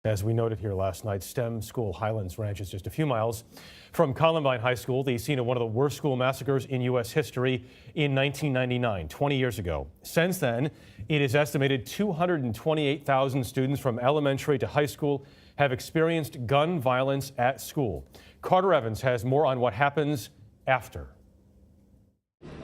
As we noted here last night, STEM school Highlands Ranch is just a few miles from Columbine High School, the scene of one of the worst school massacres in U.S. history in 1999, 20 years ago. Since then, it is estimated 228,000 students from elementary to high school have experienced gun violence at school. Carter Evans has more on what happens after.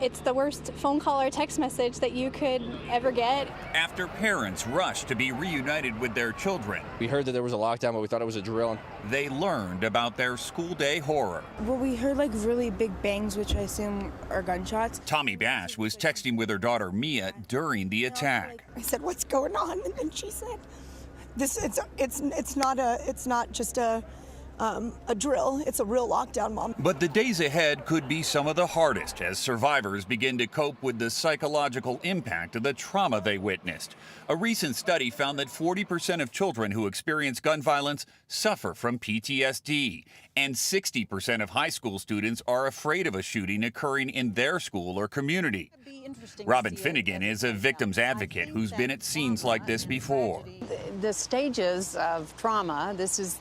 It's the worst phone call or text message that you could ever get. After parents rushed to be reunited with their children, we heard that there was a lockdown, but we thought it was a drill. They learned about their school day horror. Well, we heard like really big bangs, which I assume are gunshots. Tommy Bash was texting with her daughter Mia during the attack. I said, "What's going on?" And then she said, "It's not just a drill. It's a real lockdown, Mom." But the days ahead could be some of the hardest as survivors begin to cope with the psychological impact of the trauma they witnessed. A recent study found that 40% of children who experience gun violence suffer from PTSD, and 60% of high school students are afraid of a shooting occurring in their school or community. Robin Finnegan is a victims advocate who's been at scenes like this before. The stages of trauma,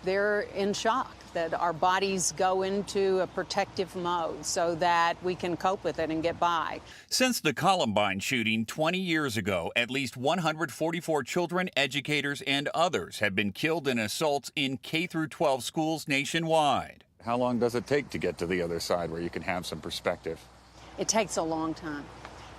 they're in shock, that our bodies go into a protective mode so that we can cope with it and get by. Since the Columbine shooting 20 years ago, at least 144 children, educators, and others have been killed in assaults in K-12 schools nationwide. How long does it take to get to the other side where you can have some perspective? It takes a long time.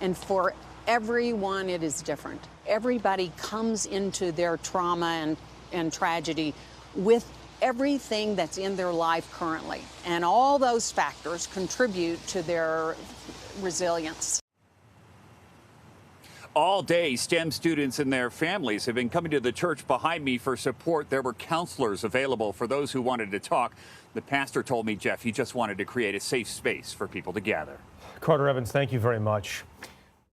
And for everyone, it is different. Everybody comes into their trauma and tragedy with everything that's in their life currently. And all those factors contribute to their resilience. All day, STEM students and their families have been coming to the church behind me for support. There were counselors available for those who wanted to talk. The pastor told me, Jeff, he just wanted to create a safe space for people to gather. Carter Evans, thank you very much.